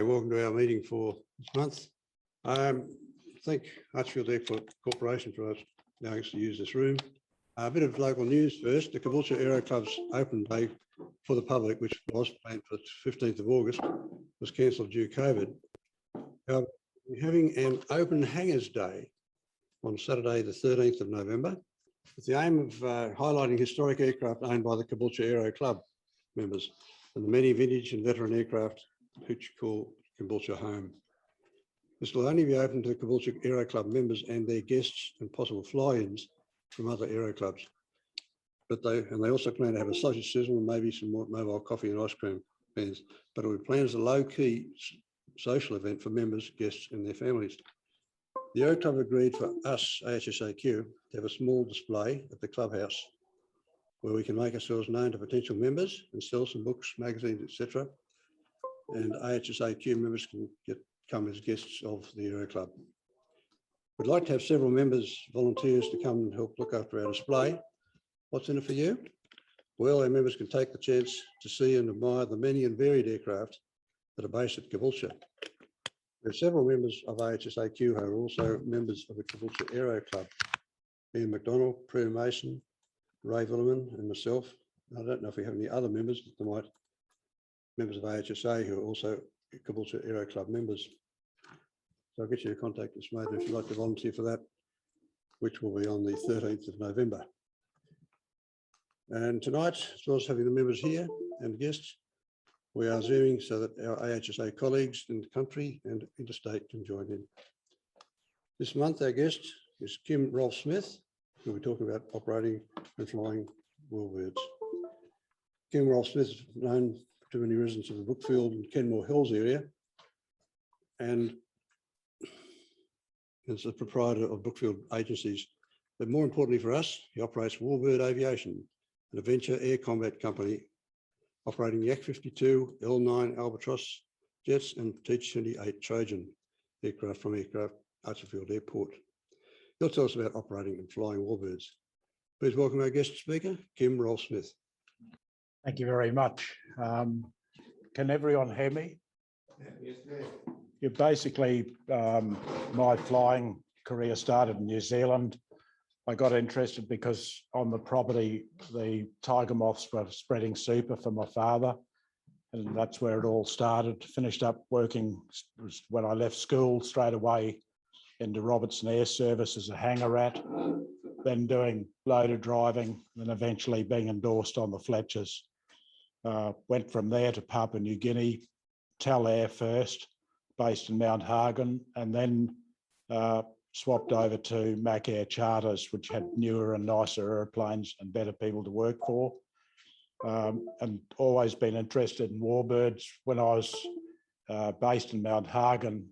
Welcome to our meeting for this month. Thank Archerfield Airport Corporation for allowing us to use this room. A bit of local news first. The Caboolture Aero Club's open day for the public, which was planned for the 15th of August, was cancelled due to COVID. We're having an open hangars day on Saturday, the 13th of November, with the aim of highlighting historic aircraft owned by the Caboolture Aero Club members and the many vintage and veteran aircraft which call Caboolture home. This will only be open to the Caboolture Aero Club members and their guests and possible fly-ins from other aero clubs. But they also plan to have a sausage sizzle and maybe some more mobile coffee and ice cream fans. But it will be planned as a low-key social event for members, guests and their families. The Aero Club agreed for us, AHSAQ, to have a small display at the clubhouse where we can make ourselves known to potential members and sell some books, magazines, etc. And AHSAQ members can come as guests of the Aero Club. We'd like to have several members, volunteers to come and help look after our display. What's in it for you? Well, our members can take the chance to see and admire the many and varied aircraft that are based at Caboolture. There are several members of AHSAQ who are also members of the Caboolture Aero Club. Ian Macdonald, Prue Mason, Ray Villerman and myself. I don't know if we have any other members, but there might members of AHSA who are also Caboolture Aero Club members. So I'll get you to contact us, mate, if you'd like to volunteer for that, which will be on the 13th of November. And tonight, as well as having the members here and guests, we are Zooming so that our AHSA colleagues in the country and interstate can join in. This month, our guest is Kim Rolph-Smith, who will be talking about operating and flying Warbirds. Kim Rolph-Smith is known to many residents of the Brookfield and Kenmore Hills area, and is the proprietor of Brookfield agencies. But more importantly for us, he operates Warbird Aviation, an adventure air combat company operating Yak 52, L9 Albatross jets and T-28 Trojan aircraft from Archerfield Airport. He'll tell us about operating and flying Warbirds. Please welcome our guest speaker, Kim Rolph-Smith. Thank you very much. Can everyone hear me? Yes, ma'am. You basically, my flying career started in New Zealand. I got interested because on the property, the tiger moths were spreading super for my father. And that's where it all started. Finished up working when I left school straight away into Robertson Air Service as a hangar rat, then doing loader driving, and eventually being endorsed on the Fletchers. Went from there to Papua New Guinea, Tal Air first, based in Mount Hagen, and then swapped over to Mac Air Charters, which had newer and nicer airplanes and better people to work for. And always been interested in Warbirds. When I was based in Mount Hagen,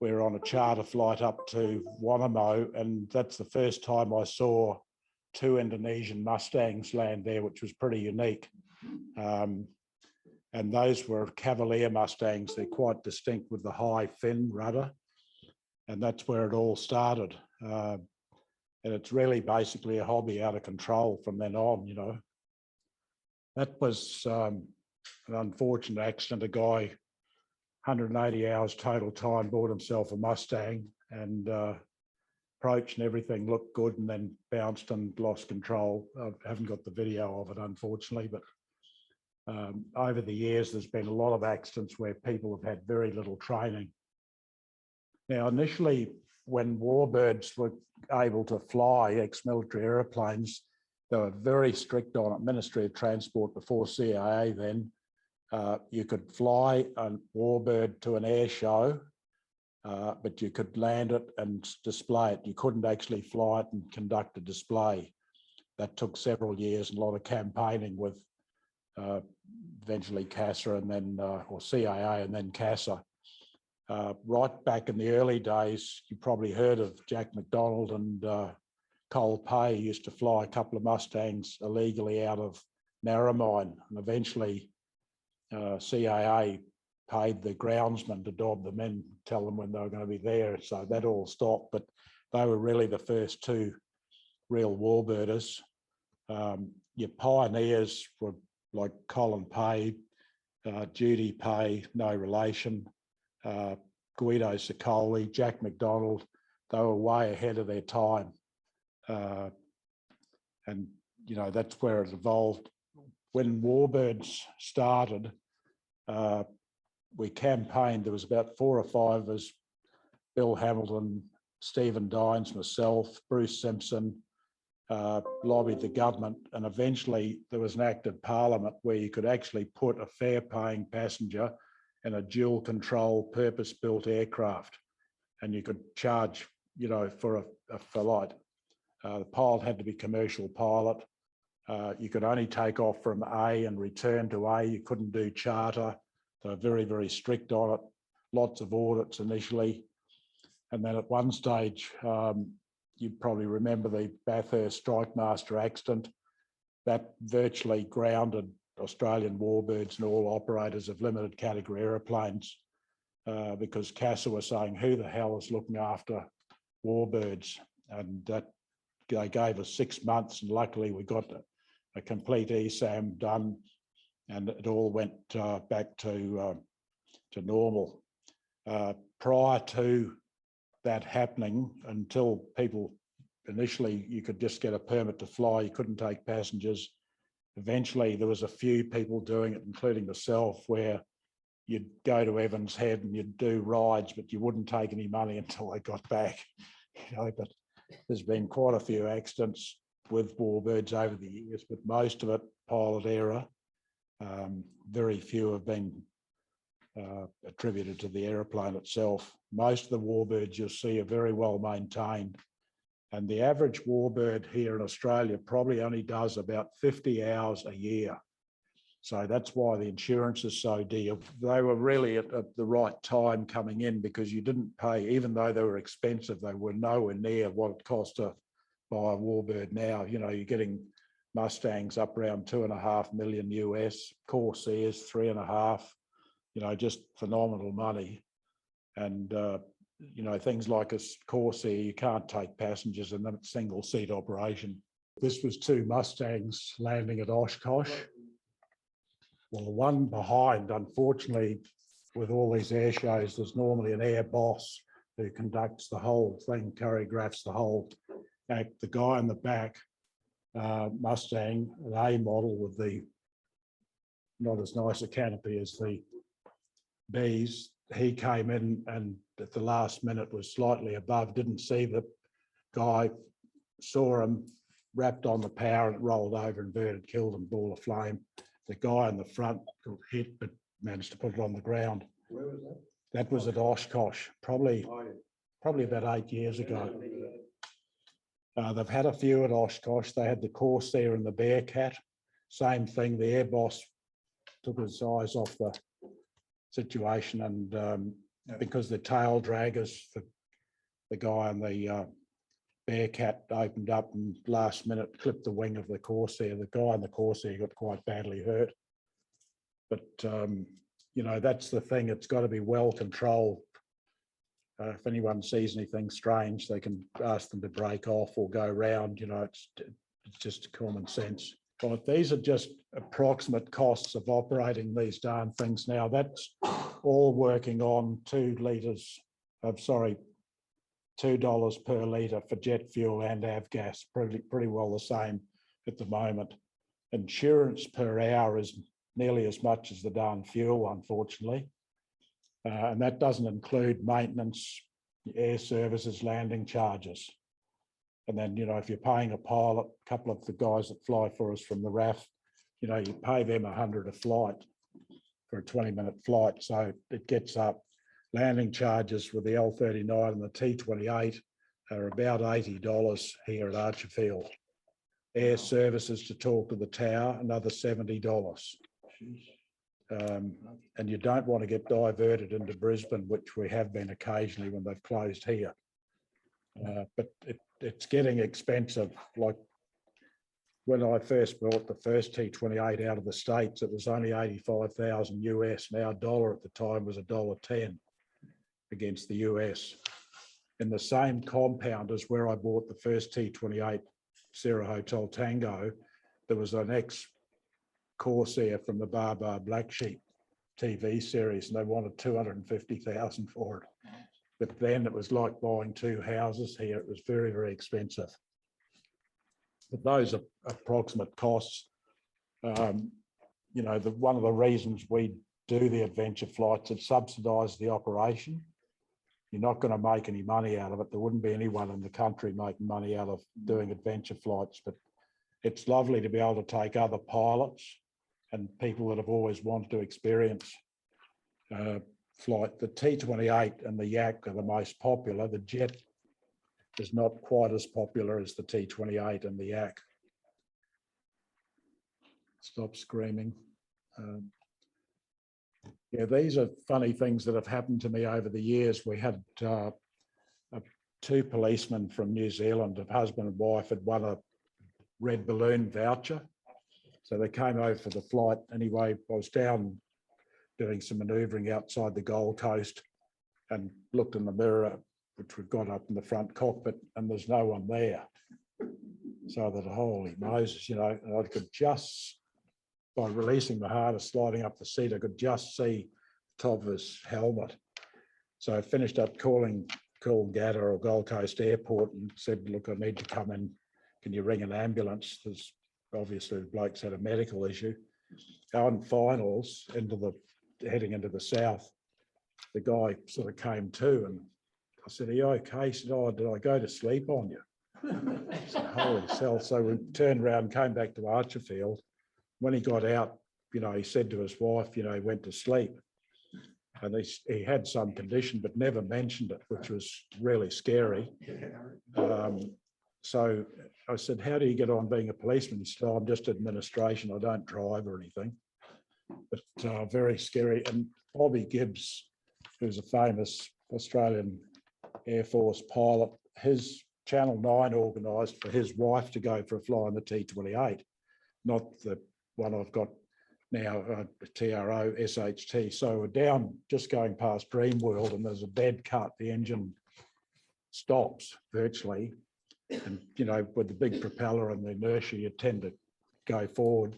we were on a charter flight up to Wanamo, and that's the first time I saw two Indonesian Mustangs land there, which was pretty unique. And those were Cavalier Mustangs. They're quite distinct with the high fin rudder. And that's where it all started. And it's really basically a hobby out of control from then on, you know. That was an unfortunate accident. A guy, 180 hours total time, bought himself a Mustang and approach and everything looked good, and then bounced and lost control. I haven't got the video of it, unfortunately, but over the years, there's been a lot of accidents where people have had very little training. Now, initially, when Warbirds were able to fly ex-military airplanes, they were very strict on it. Ministry of Transport before CIA then, you could fly a Warbird to an air show, but you could land it and display it. You couldn't actually fly it and conduct a display. That took several years and a lot of campaigning with eventually CASA and then, or CIA and then CASA. Right back in the early days, you probably heard of Jack Macdonald and Cole Pay used to fly a couple of Mustangs illegally out of Narromine, and eventually CIA paid the groundsman to dob them in, tell them when they were going to be there. So that all stopped, but they were really the first two real Warbirders. Your pioneers were like Colin Pay, Judy Pay, no relation, Guido Sicoli, Jack Macdonald, they were way ahead of their time. And, you know, that's where it evolved. When Warbirds started, we campaigned, there was about 4 or 5 of us, Bill Hamilton, Stephen Dines, myself, Bruce Simpson, lobbied the government, and eventually there was an act of parliament where you could actually put a fare-paying passenger in a dual control purpose-built aircraft, and you could charge, you know, for a flight. The pilot had to be commercial pilot. You could only take off from A and return to A. You couldn't do charter. They were very, very strict on it. Lots of audits initially. And then at one stage, you probably remember the Bathurst Strike Master accident. That virtually grounded Australian Warbirds and all operators of limited category aeroplanes, because CASA was saying, who the hell is looking after Warbirds? And that they gave us 6 months, and luckily we got a complete ESAM done, and it all went back to normal. Prior to that happening, until people initially, you could just get a permit to fly, you couldn't take passengers. Eventually there was a few people doing it, including myself, where you'd go to Evans Head and you'd do rides, but you wouldn't take any money until they got back. You know, but there's been quite a few accidents with Warbirds over the years, but most of it pilot error. Very few have been attributed to the aeroplane itself. Most of the Warbirds you'll see are very well maintained, and the average Warbird here in Australia probably only does about 50 hours a year. So that's why the insurance is so dear. They were really at the right time coming in, because you didn't pay, even though they were expensive, they were nowhere near what it cost to buy a Warbird now. You know, you're getting Mustangs up around 2.5 million US, Corsairs 3.5, you know, just phenomenal money. And, you know, things like a Corsair, you can't take passengers in them, it's single seat operation. This was 2 Mustangs landing at Oshkosh. Well, the one behind, unfortunately, with all these air shows, there's normally an air boss who conducts the whole thing, choreographs the whole act. The guy in the back, Mustang, an A model with the not as nice a canopy as the Bs, he came in and at the last minute was slightly above, didn't see the guy, saw him, wrapped on the power, and it rolled over, inverted, killed him, ball of flame. The guy in the front got hit, but managed to put it on the ground. Where was that? That was at Oshkosh, probably about 8 years ago. They've had a few at Oshkosh. They had the Corsair and the Bearcat. Same thing, the air boss took his eyes off the situation, and because the tail draggers, the guy on the Bearcat opened up and last minute clipped the wing of the Corsair. The guy on the Corsair got quite badly hurt. But, you know, that's the thing. It's got to be well controlled. If anyone sees anything strange, they can ask them to break off or go round. You know, it's just common sense. But these are just approximate costs of operating these darn things now. That's all working on $2 per litre for jet fuel and avgas, pretty well the same at the moment. Insurance per hour is nearly as much as the darn fuel, unfortunately. And that doesn't include maintenance, air services, landing charges. And then, you know, if you're paying a pilot, a couple of the guys that fly for us from the RAF, you know, you pay them $100 a flight for a 20-minute flight. So it gets up. Landing charges with the L39 and the T28 are about $80 here at Archerfield. Air services to talk to the tower, another $70. And you don't want to get diverted into Brisbane, which we have been occasionally when they've closed here. But it's getting expensive. Like when I first bought the first T28 out of the States, it was only 85,000 US. Now dollar at the time was $1.10 against the US. In the same compound as where I bought the first T28 Sierra Hotel Tango, there was an ex-Corsair from the Bar Black Sheep TV series, and they wanted 250,000 for it. But then it was like buying two houses here. It was very, very expensive. But those are approximate costs. You know, one of the reasons we do the adventure flights, it subsidises the operation. You're not going to make any money out of it. There wouldn't be anyone in the country making money out of doing adventure flights, but it's lovely to be able to take other pilots and people that have always wanted to experience flight. The T-28 and the Yak are the most popular. The Jet is not quite as popular as the T-28 and the Yak. Stop screaming. Yeah, these are funny things that have happened to me over the years. We had two policemen from New Zealand, a husband and wife, had won a red balloon voucher. So they came over for the flight. Anyway, I was down doing some manoeuvring outside the Gold Coast and looked in the mirror, which we've got up in the front cockpit, and there's no one there. So that, holy Moses, you know, I could just, by releasing the harness, sliding up the seat, I could just see the top of his helmet. So I finished up calling Coolangatta or Gold Coast Airport and said, look, I need to come in. Can you ring an ambulance? There's obviously the bloke's had a medical issue. On finals, heading into the south, the guy sort of came to, and I said, are you okay? He said, oh, did I go to sleep on you? I said, holy cell. So we turned around, came back to Archerfield. When he got out, you know, he said to his wife, you know, he went to sleep. And he had some condition, but never mentioned it, which was really scary. So I said, how do you get on being a policeman? He said, oh, I'm just administration. I don't drive or anything. But very scary. And Bobby Gibbs, who's a famous Australian Air Force pilot, his Channel 9 organised for his wife to go for a fly on the T-28, not the one I've got now, TRO SHT. So we're down just going past Dreamworld, and there's a dead cut. The engine stops virtually. And, you know, with the big propeller and the inertia, you tend to go forward.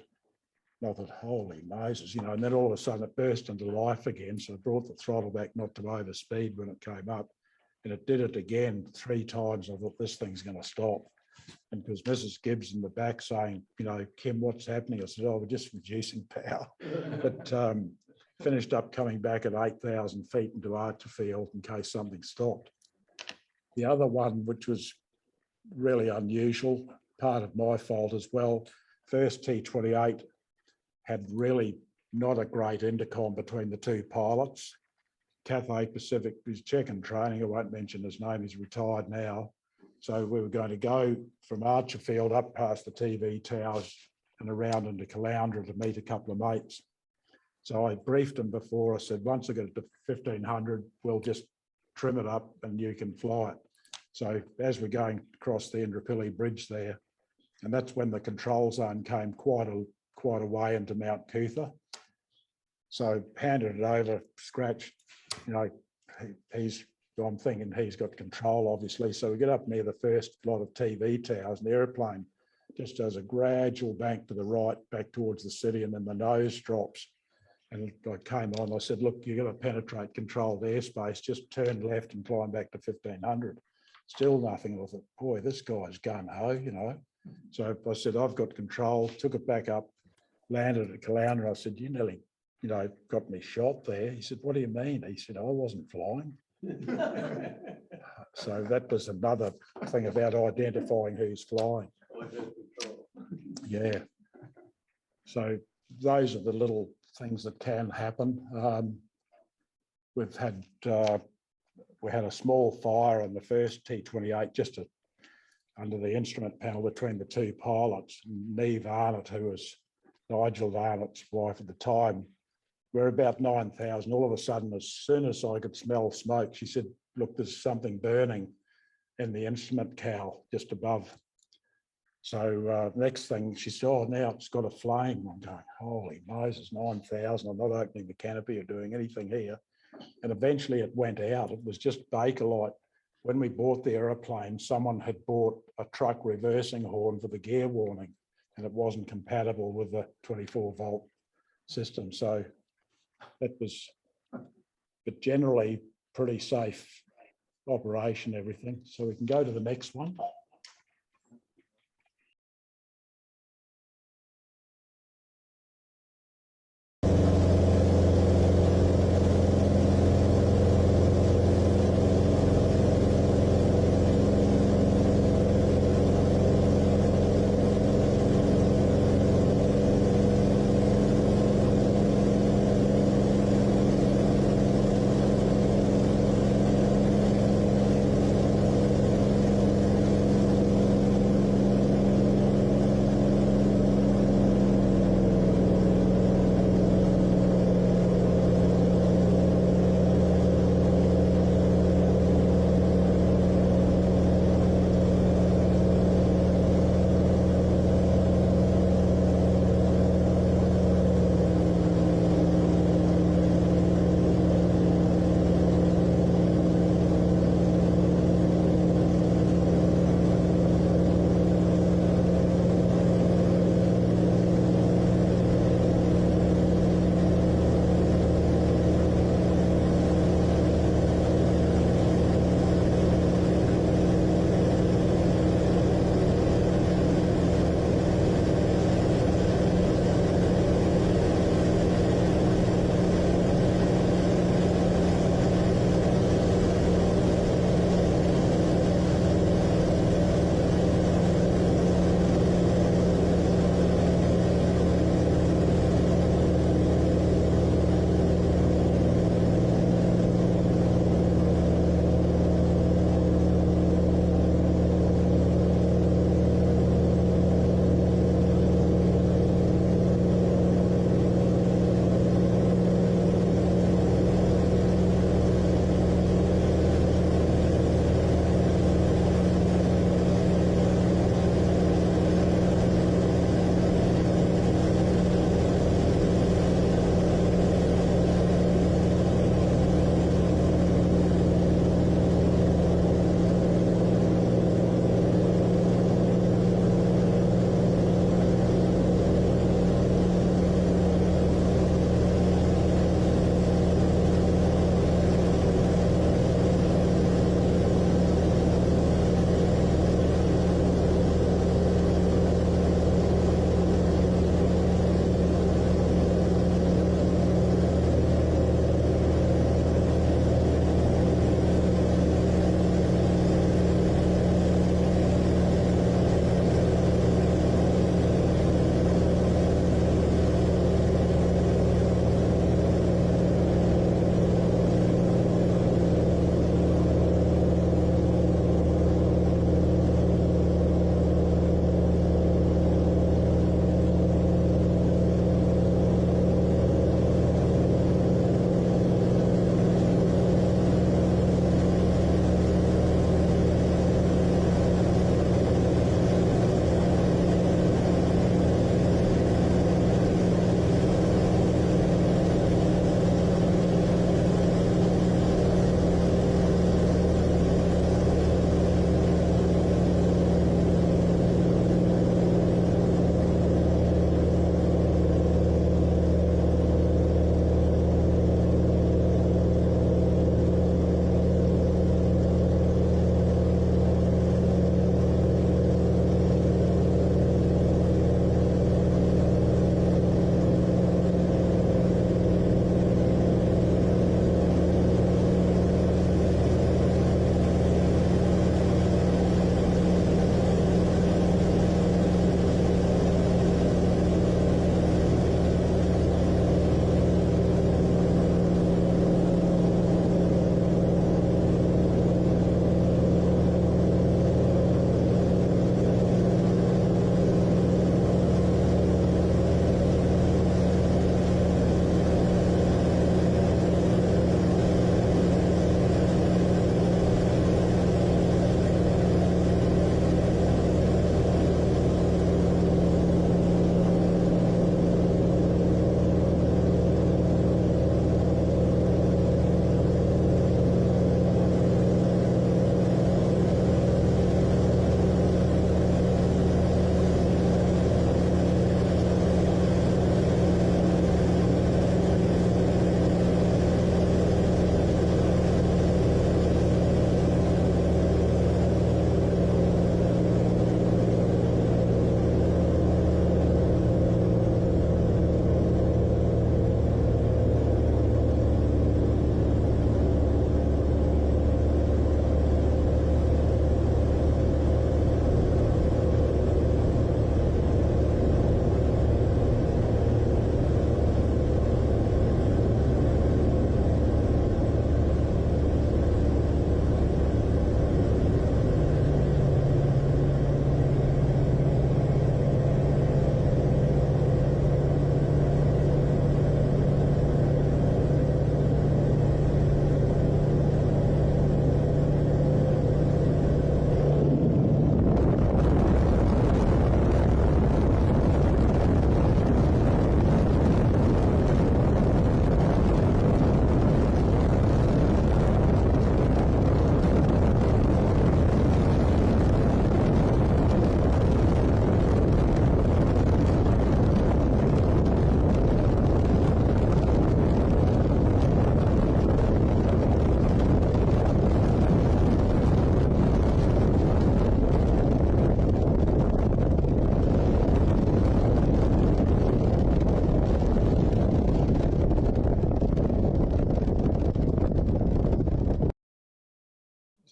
Not that, holy Moses, you know, and then all of a sudden it burst into life again. So I brought the throttle back not to overspeed when it came up. And it did it again 3 times. I thought, this thing's going to stop. And because Mrs. Gibbs in the back saying, you know, Kim, what's happening? I said, oh, we're just reducing power. But finished up coming back at 8,000 feet into Archerfield in case something stopped. The other one, which was really unusual, part of my fault as well, first T-28 had really not a great intercom between the two pilots. Cathay Pacific was checking training. I won't mention his name, he's retired now. So we were going to go from Archerfield up past the TV towers and around into Caloundra to meet a couple of mates. So I briefed him before. I said, once I get it to 1500, we'll just trim it up and you can fly it. So as we're going across the Indooroopilly Bridge there, and that's when the control zone came quite a way into Mount Cootha. So handed it over, scratch, you know, I'm thinking he's got control, obviously. So we get up near the first lot of TV towers, and the airplane just does a gradual bank to the right, back towards the city, and then the nose drops. And I came on, I said, look, you've got to penetrate controlled airspace, just turn left and climb back to 1500. Still nothing. I thought, boy, this guy's gung-ho, you know. So I said, I've got control, took it back up, landed at Caloundra. I said, you nearly, you know, got me shot there. He said, what do you mean? He said, I wasn't flying. So that was another thing about identifying who's flying. Yeah. So those are the little things that can happen. We had a small fire on the first T-28 just under the instrument panel between the two pilots. Neve Arnott, who was Nigel Arnott's wife at the time, we're about 9,000. All of a sudden, as soon as I could smell smoke, she said, look, there's something burning in the instrument cowl just above. So next thing, she said, oh, now it's got a flame. I'm going, holy Moses, 9,000. I'm not opening the canopy or doing anything here. And eventually it went out. It was just Bakelite. When we bought the aeroplane, someone had bought a truck reversing horn for the gear warning, and it wasn't compatible with the 24-volt system. So it was, but generally pretty safe operation, everything. So we can go to the next one.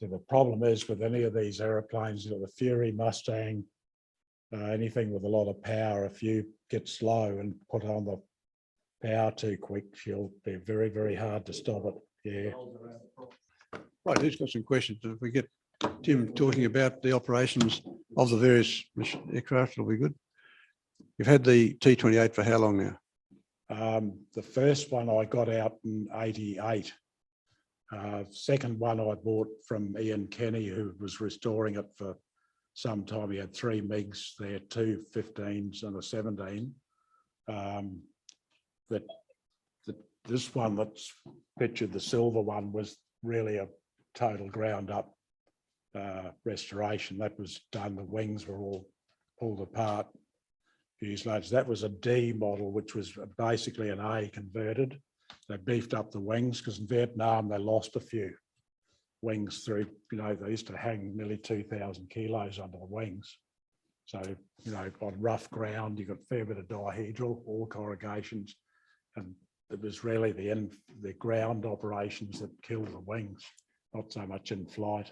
So the problem is with any of these aeroplanes, the Fury, Mustang, anything with a lot of power, if you get slow and put on the power too quick, you'll be very, very hard to stop it. Yeah. Right, who's got some questions? If we get Tim talking about the operations of the various aircraft, it'll be good. You've had the T-28 for how long now? The first one I got out in '88. Second one I bought from Ian Kenny, who was restoring it for some time. He had 3 MiGs there, 2 15s and a 17. This one that's pictured, the silver one, was really a total ground up restoration. That was done. The wings were all pulled apart. Fuselages. That was a D model, which was basically an A converted. They beefed up the wings because in Vietnam they lost a few wings through, they used to hang nearly 2,000 kilos under the wings. So, on rough ground, you got a fair bit of dihedral, all corrugations, and it was really the ground operations that killed the wings, not so much in flight.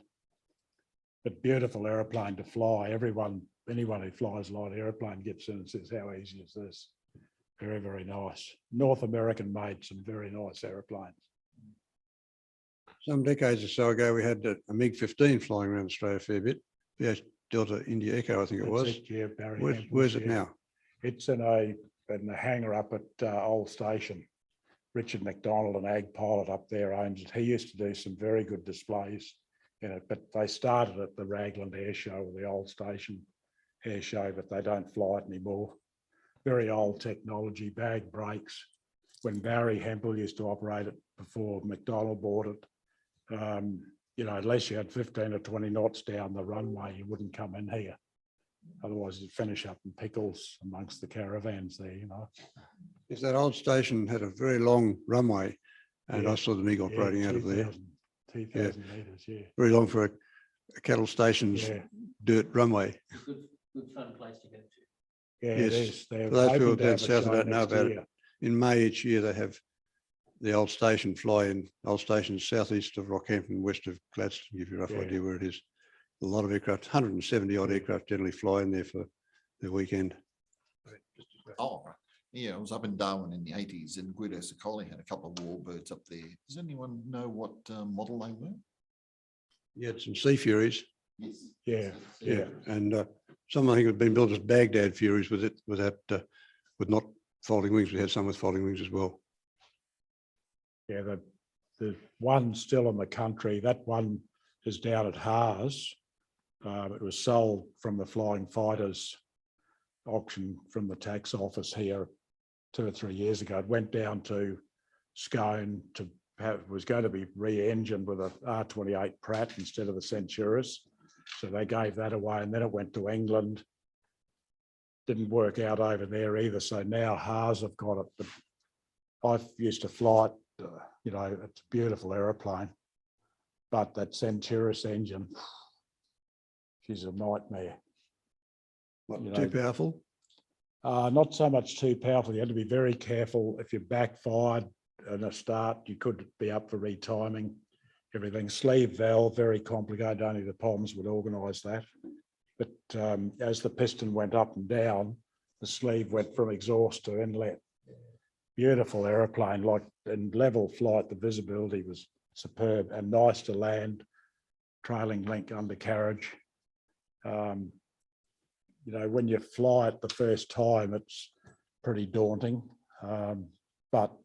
But beautiful aeroplane to fly. Anyone who flies a light airplane gets in and says, how easy is this? Very, very nice. North American made some very nice aeroplanes. Some decades or so ago, we had a MiG-15 flying around Australia a fair bit. VH Delta India Echo, I think it was. Yeah, Barry Where's it now? It's in a hangar up at Old Station. Richard Macdonald, an ag pilot up there, owns it. He used to do some very good displays in it, but they started at the Raglan Air Show or the Old Station Air Show, but they don't fly it anymore. Very old technology, bag brakes. When Barry Hempel used to operate it before Macdonald bought it, unless you had 15 or 20 knots down the runway, you wouldn't come in here. Otherwise, you'd finish up in pickles amongst the caravans there, Yes, that old station had a very long runway, and Yeah. I saw the MiG operating out of there. 2,000 metres, yeah. Very long for a cattle station's dirt runway. Good fun place to go to. Yeah, Yes. it is. For those people down south that don't know about it. it, in May each year they have the old station fly in. Old station southeast of Rockhampton, west of Gladstone, to give you a rough idea where it is. A lot of aircraft, 170 odd aircraft generally fly in there for the weekend. Oh, yeah, I was up in Darwin in the 80s, and Guido Sicoli had a couple of Warbirds up there. Does anyone know what model they were? You had some Sea Furies. Yes. Yeah. And some I think have been built as Baghdad Furies with not folding wings. We had some with folding wings as well. Yeah, the one still in the country, that one is down at Haas. It was sold from the Flying Fighters auction from the tax office here 2 or 3 years ago. It went down to Scone it was going to be re-engined with a R28 Pratt instead of the Centuris. So they gave that away, and then it went to England. Didn't work out over there either. So now Haas have got it. But I used to fly it, it's a beautiful aeroplane. But that Centuris engine, she's a nightmare. Too powerful? Not so much too powerful. You had to be very careful. If you backfired in a start, you could be up for retiming. Everything. Sleeve valve, very complicated. Only the Poms would organise that. But as the piston went up and down, the sleeve went from exhaust to inlet. Beautiful aeroplane, like in level flight, the visibility was superb and nice to land. Trailing link undercarriage. When you fly it the first time, it's pretty daunting, but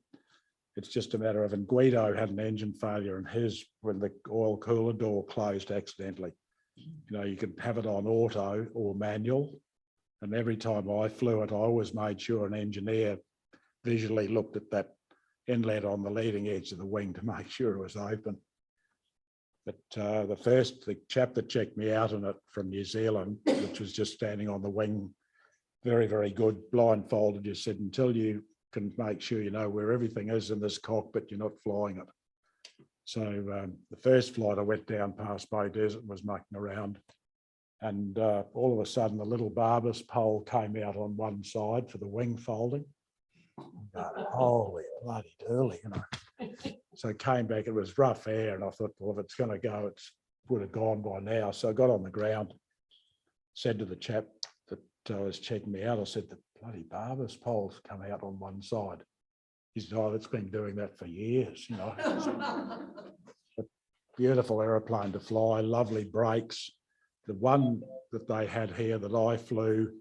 it's just a matter of, and Guido had an engine failure in his when the oil cooler door closed accidentally. You could have it on auto or manual, and every time I flew it, I always made sure an engineer visually looked at that inlet on the leading edge of the wing to make sure it was open. But the chap that checked me out on it from New Zealand, which was just standing on the wing, very, very good, blindfolded, just said, until you can make sure you know where everything is in this cockpit, you're not flying it. So the first flight I went down past Bay Desert and was mucking around, and all of a sudden the little Barbus pole came out on one side for the wing folding. Holy bloody early, So it came back, it was rough air, and I thought, well, if it's going to go, it's would have gone by now. So I got on the ground, said to the chap that was checking me out, I said, the bloody barber's pole's come out on one side. He said, oh, it's been doing that for years, you know. But beautiful aeroplane to fly, lovely brakes. The one that they had here that I flew,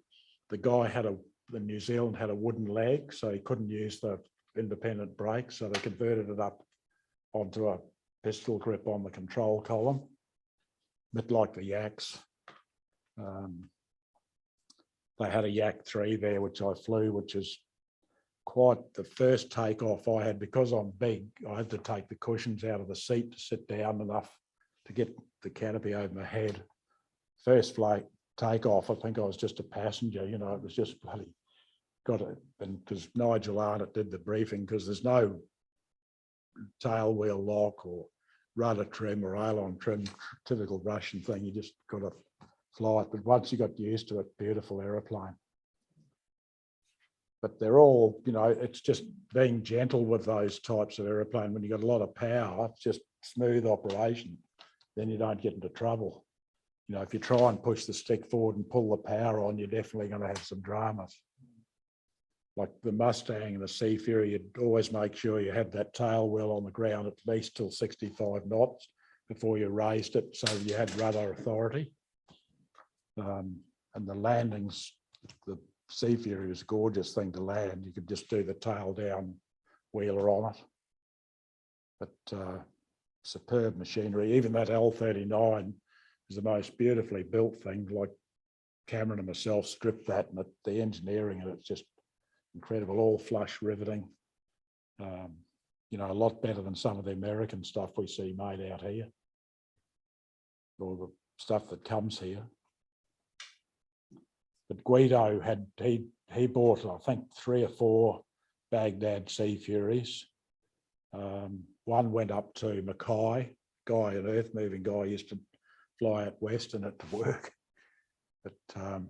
the guy in New Zealand had a wooden leg, so he couldn't use the independent brakes, so they converted it up onto a pistol grip on the control column, a bit like the Yaks. They had a Yak 3 there, which I flew, which is quite the first takeoff I had. Because I'm big, I had to take the cushions out of the seat to sit down enough to get the canopy over my head. First flight takeoff, I think I was just a passenger, you know, it was just bloody got it. And because Nigel Arnott did the briefing, because there's no tail wheel lock or rudder trim or aileron trim, typical Russian thing, you just got to fly it. But once you got used to it, beautiful aeroplane. But they're all, you know, it's just being gentle with those types of aeroplane. When you got a lot of power, it's just smooth operation, then you don't get into trouble. You know, if you try and push the stick forward and pull the power on, you're definitely going to have some dramas. Like the Mustang and the Sea Fury, you'd always make sure you had that tail wheel on the ground at least till 65 knots before you raised it, so you had rudder authority. And the landings, the Sea Fury was a gorgeous thing to land. You could just do the tail down wheeler on it. But superb machinery. Even that L39 is the most beautifully built thing. Like Cameron and myself stripped that, and the engineering, and it's just incredible. All flush riveting. You know, a lot better than some of the American stuff we see made out here, or the stuff that comes here. But Guido he bought, I think, 3 or 4 Baghdad Sea Furies. One went up to Mackay, an earth moving guy, used to fly out west in it to work. But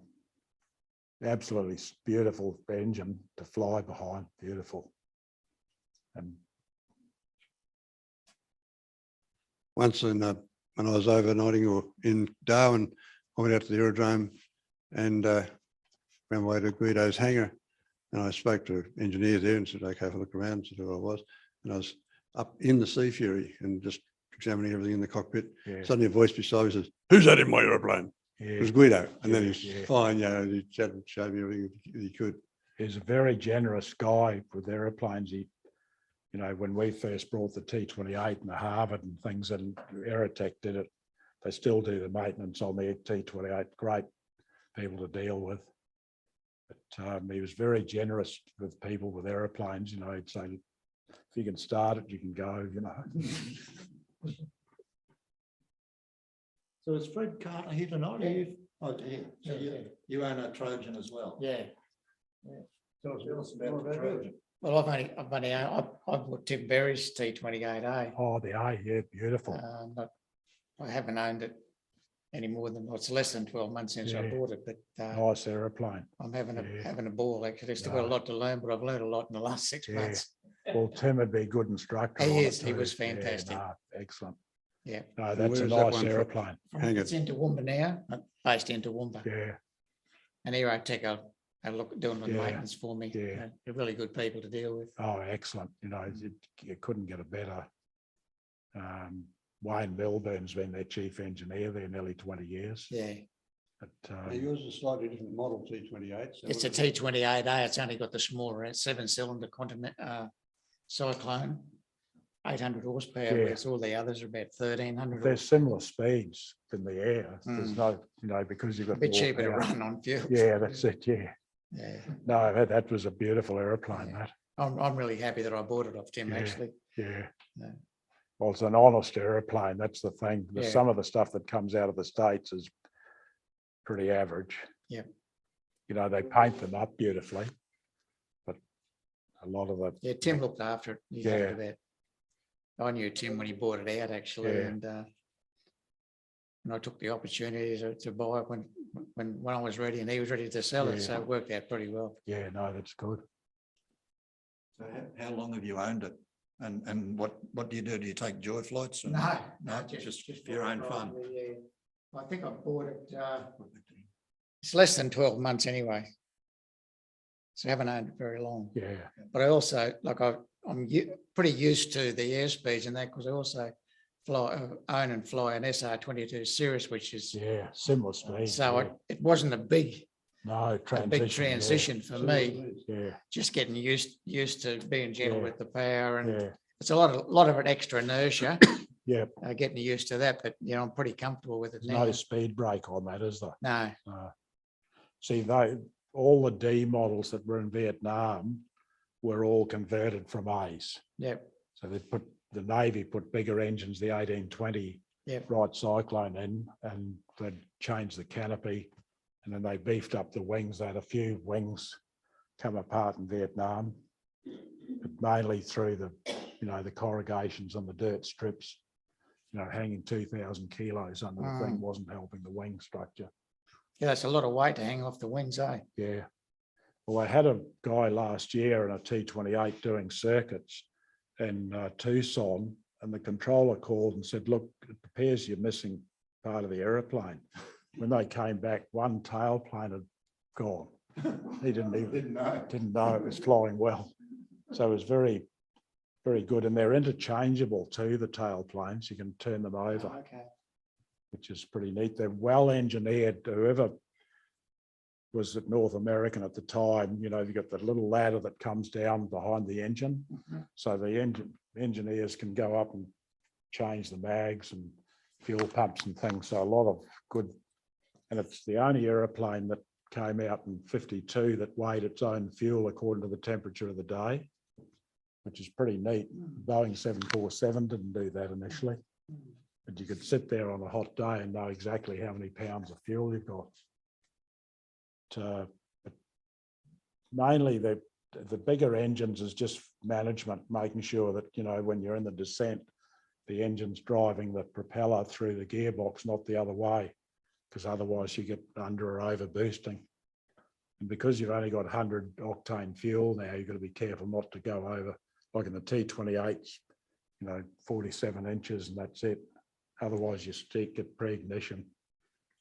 absolutely beautiful engine to fly behind, beautiful. And once when I was overnighting or in Darwin, I went out to the aerodrome and ran away to Guido's hangar, and I spoke to engineers there and said, okay, if I look around, and said who I was, and I was up in the Sea Fury and just examining everything in the cockpit. Yeah. Suddenly a voice beside me says, who's that in my aeroplane? Yeah. It was Guido, and then he's fine, you know, he showed me everything he could. He's a very generous guy with aeroplanes. He, you know, when we first brought the T-28 and the Harvard and things, and Aerotech did it, they still do the maintenance on the T-28. Great people to deal with. But he was very generous with people with aeroplanes. You know, he'd say, if you can start it, you can go, you know. So is Fred Carter here tonight? Yeah. Oh, yeah. So you own a Trojan as well? Yeah. Tell us about the Trojan. Well, I've bought Tim Berry's T28A. Oh, the A, yeah, beautiful. But I haven't owned it any more than, it's less than 12 months since I bought it. But nice aeroplane. I'm having a ball. Actually, still got a lot to learn, but I've learned a lot in the last 6 months. Well, Tim would be a good instructor. He is. He was fantastic. Yeah, excellent. Yeah. No, that's a nice aeroplane. It's in Toowoomba now, based in Toowoomba. Yeah. And Aerotech are doing the maintenance for me. Yeah. They're really good people to deal with. Oh, excellent. You know, you couldn't get a better. Wayne Milburn's been their chief engineer there nearly 20 years. Yeah. But yours is a slightly different model T28. So it's a T28A. It's only got the smaller 7-cylinder Cyclone, 800 horsepower, whereas all the others are about 1300. There's similar speeds in the air. There's no, you know, because you've got a bit cheaper to run on fuel. Yeah, that's it. Yeah. Yeah. No, that was a beautiful aeroplane. Yeah. That. I'm really happy that I bought it off Tim. Actually. Yeah. Well, it's an honest aeroplane. That's the thing. Some of the stuff that comes out of the States is pretty average. Yeah. You know, they paint them up beautifully, but a lot of the. Yeah, Tim looked after it. He's after that. I knew Tim when he bought it out, actually, and I took the opportunity to buy it when I was ready and he was ready to sell it. So it worked out pretty well. Yeah, no, that's good. So how long have you owned it? And what do? Do you take joy flights? No, No, just for your own fun. I think I bought it, it's less than 12 months anyway. So I haven't owned it very long. Yeah, But I also, like I'm pretty used to the airspeeds and that because I also own and fly an SR-22 Cirrus, which is, yeah, similar speed. so yeah. it wasn't a big Transition. transition for me. Yeah, Just getting used to being gentle Yeah. with the power, and yeah, it's a lot of it extra inertia. yeah. Getting used to that, but I'm pretty comfortable with it There's now. no speed break on that, is there? No, See, all the D models that were in Vietnam were all converted from A's. yep, So the Navy put bigger engines, the 1820 yep. Wright Cyclone in, and they'd changed the canopy, and then they beefed up the wings. They had a few wings come apart in Vietnam, but mainly through the corrugations on the dirt strips. Hanging 2,000 kilos under the thing wasn't helping the wing structure. Yeah, that's a lot of weight to hang off the wings, eh? Yeah. Well, I had a guy last year in a T28 doing circuits in Tucson, and the controller called and said, look, it appears you're missing part of the aeroplane. When they came back, one tailplane had gone. He didn't know it was flying well. So it was very, very good. And they're interchangeable too, the tailplanes. You can turn them over. Oh, okay. Which is pretty neat. They're well engineered. Whoever was at North American at the time, you've got the little ladder that comes down behind the engine. So the engineers can go up and change the mags and fuel pumps and things. So a lot of good, and it's the only aeroplane that came out in 52 that weighed its own fuel according to the temperature of the day, which is pretty neat. Boeing 747 didn't do that initially. But you could sit there on a hot day and know exactly how many pounds of fuel you've got. But mainly the bigger engines is just management, making sure that, when you're in the descent, the engine's driving the propeller through the gearbox, not the other way, because otherwise you get under or over boosting. And because you've only got 100 octane fuel now, you've got to be careful not to go over, like in the T28s, 47 inches and that's it. Otherwise, you get pre-ignition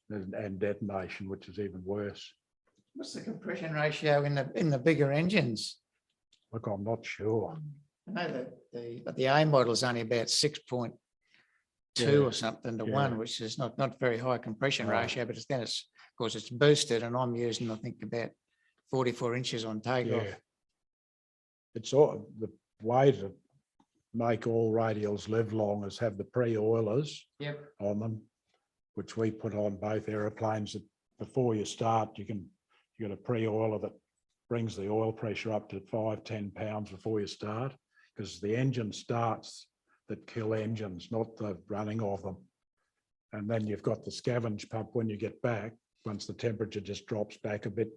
and detonation, which is even worse. What's the compression ratio in the bigger engines? Look, I'm not sure. I know that the A model is only about 6.2 or something to 1, which is not very high compression ratio, but of course it's boosted, and I'm using, I think, about 44 inches on takeoff. Yeah. It's all the way to make all radials live long is have the pre-oilers on them, which we put on both aeroplanes. That before you start, you got a pre-oiler that brings the oil pressure up to 5-10 pounds before you start, because the engine starts that kill engines, not the running of them. And then you've got the scavenge pump when you get back. Once the temperature just drops back a bit,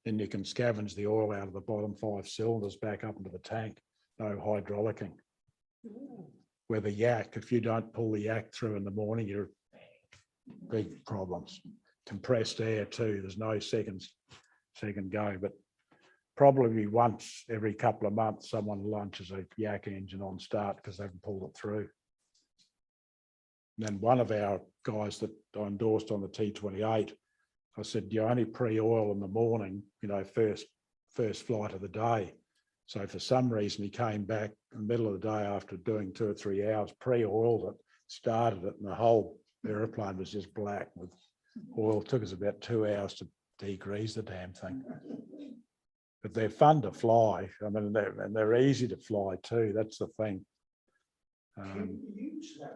then you can scavenge the oil out of the bottom 5 cylinders back up into the tank. No hydraulicing. Where the yak, if you don't pull the yak through in the morning, you're big problems. Compressed air too, there's no second go, but probably once every couple of months someone launches a yak engine on start because they haven't pulled it through. And then one of our guys that I endorsed on the T28, I said, you only pre-oil in the morning, first flight of the day. So for some reason he came back in the middle of the day after doing 2 or 3 hours, pre-oiled it, started it, and the whole aeroplane was just black with oil. It took us about 2 hours to degrease the damn thing. But they're fun to fly. I mean, they're easy to fly too. That's the thing. Use them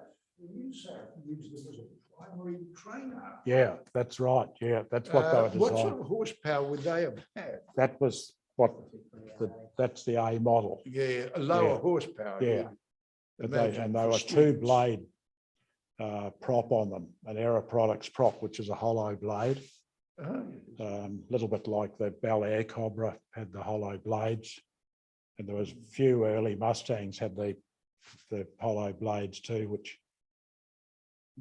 as a primary trainer. Yeah, that's right. Yeah, that's what they were What sort designed. of horsepower would they have had? That was that's the A model. Yeah, a lower Yeah. horsepower. Yeah. you'd And imagine they for were students. 2-blade prop on them, an Aeroproducts prop, which is a hollow blade. Little bit like the Bel Air Cobra had the hollow blades, and there was a few early Mustangs had the hollow blades too, which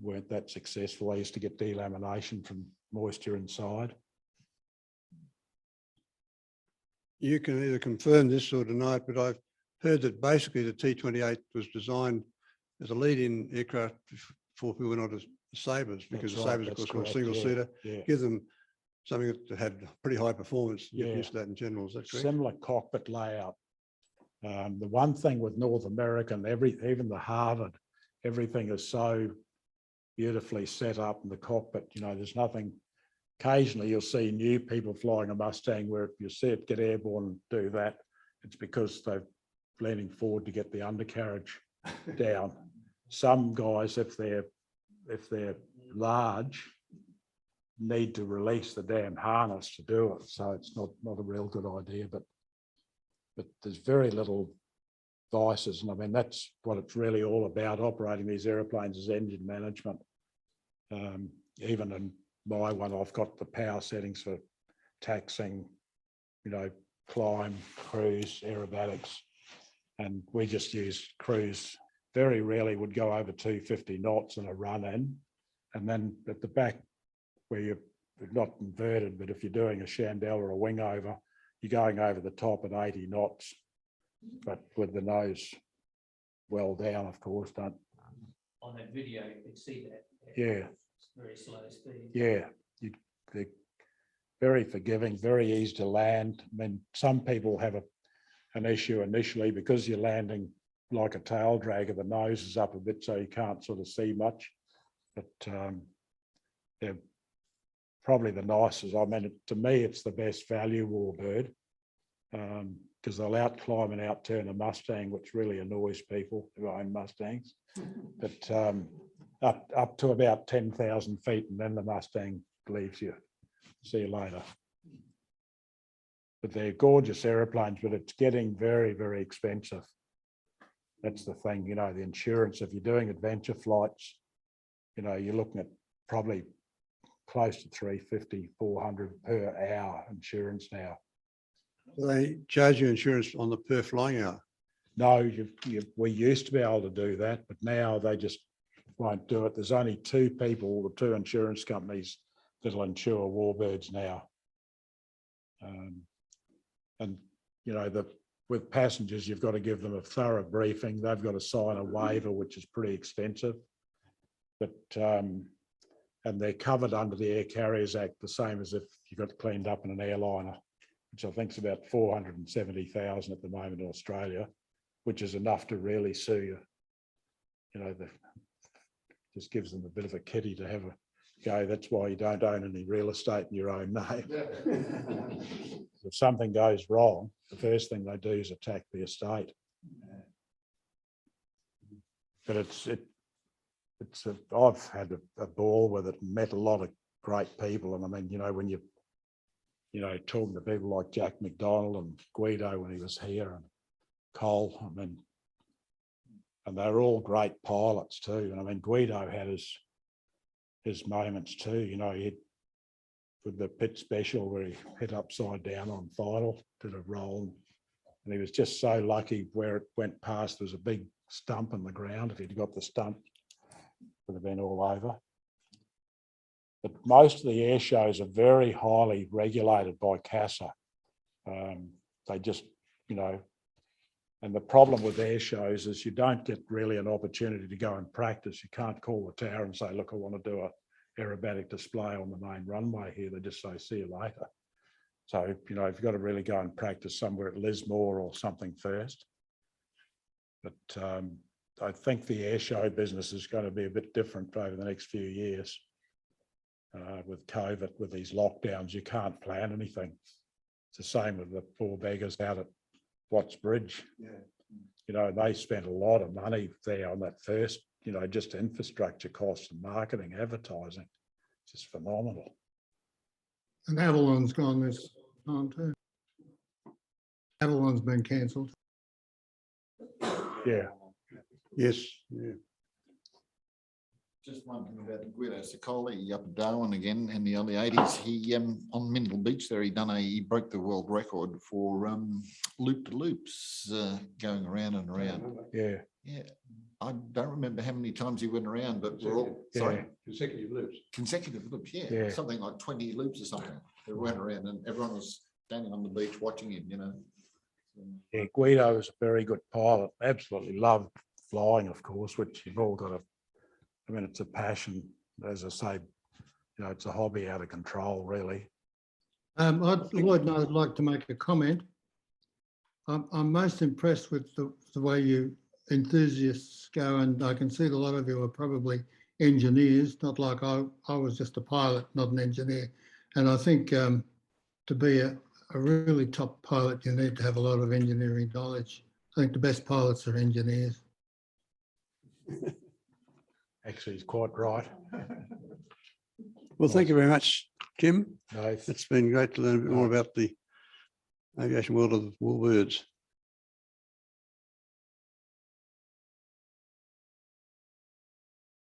weren't that successful. They used to get delamination from moisture inside. You can either confirm this or deny it, but I've heard that basically the T-28 was designed as a lead-in aircraft for people went on to Sabres, because the That's right, Sabres, of that's course, were a correct, single yeah, seater, yeah. give them something that had pretty high performance, get Yeah. used to that in general. Is that correct? Similar cockpit layout. The one thing with North American, even the Harvard, everything is so beautifully set up in the cockpit. You know, there's nothing. Occasionally, you'll see new people flying a Mustang where if you see it get airborne and do that, it's because they're leaning forward to get the undercarriage down. Some guys, if they're large, need to release the damn harness to do it. So it's not a real good idea, but there's very little vices. And I mean, that's what it's really all about, operating these airplanes, is engine management. Even in my one, I've got the power settings for taxing, you know, climb, cruise, aerobatics, and we just use cruise. Very rarely would go over 250 knots in a run in. And then at the back where you're not inverted, but if you're doing a chandelle or a wing over, you're going over the top at 80 knots, but with the nose well down, of course. Don't. On that video, you could see that. Yeah. It's very slow speed. Yeah, they're very forgiving, very easy to land. I mean, some people have an issue initially because you're landing like a tail dragger, the nose is up a bit so you can't sort of see much, but they're probably the nicest. I mean, to me, it's the best value warbird, because they'll outclimb and outturn a Mustang, which really annoys people who own Mustangs. But up to about 10,000 feet, and then the Mustang leaves you. See you later. But they're gorgeous airplanes, but it's getting very, very expensive. That's the thing, you know, the insurance. If you're doing adventure flights, you know, you're looking at probably close to 350, 400 per hour insurance now. Do they charge you insurance on the per flying hour? No, we used to be able to do that, but now they just won't do it. There's only two people, the two insurance companies that'll insure warbirds now. And, you know, with passengers, you've got to give them a thorough briefing. They've got to sign a waiver, which is pretty expensive. But, and they're covered under the Air Carriers Act, the same as if you got cleaned up in an airliner, which I think is about 470,000 at the moment in Australia, which is enough to really sue you. You know, just gives them a bit of a kitty to have a go. That's why you don't own any real estate in your own name. If something goes wrong, the first thing they do is attack the estate. But I've had a ball with it and met a lot of great people. And I mean, you know, when you know, talking to people like Jack Macdonald and Guido when he was here, and Cole, I mean, and they're all great pilots too. And I mean, Guido had his moments too, you know, he with the pit special where he hit upside down on final, did a roll, and he was just so lucky where it went past. There was a big stump in the ground. If he'd got the stump, it would have been all over. But most of the air shows are very highly regulated by CASA. They just, you know, and the problem with air shows is you don't get really an opportunity to go and practice. You can't call the tower and say, look, I want to do a aerobatic display on the main runway here. They just say, see you later. So, you know, you've got to really go and practice somewhere at Lismore or something first. But I think the air show business is going to be a bit different over the next few years. With COVID, with these lockdowns, you can't plan anything. It's the same with the poor beggars out at Watts Bridge. Yeah. You know, they spent a lot of money there on that first, you know, just infrastructure costs and marketing, advertising. It's just phenomenal. And Avalon's gone this time too. Avalon's been cancelled. Yeah. Yes. Yeah. Just one thing about Guido Sicoli up at Darwin again in the early 80s. He on Mindle Beach there, he broke the world record for loop-to-loops going around and around. Yeah. Yeah. I don't remember how many times he went around, but we're all sorry. Consecutive loops. Consecutive loops, Yeah. Something like 20 loops or something. They went around and everyone was standing on the beach watching him, you know. Yeah, Guido is a very good pilot. Absolutely loved flying, of course, which you've all got I mean, it's a passion. As I say, you know, it's a hobby out of control, really. Lloyd and I'd like to make a comment. I'm most impressed with the way you enthusiasts go, and I can see that a lot of you are probably engineers, not like I was just a pilot, not an engineer. And I think to be a really top pilot, you need to have a lot of engineering knowledge. I think the best pilots are engineers. Actually, he's quite right. Well, thank you very much, Kim. No, It's been great to learn a bit more about the aviation world of Warbirds.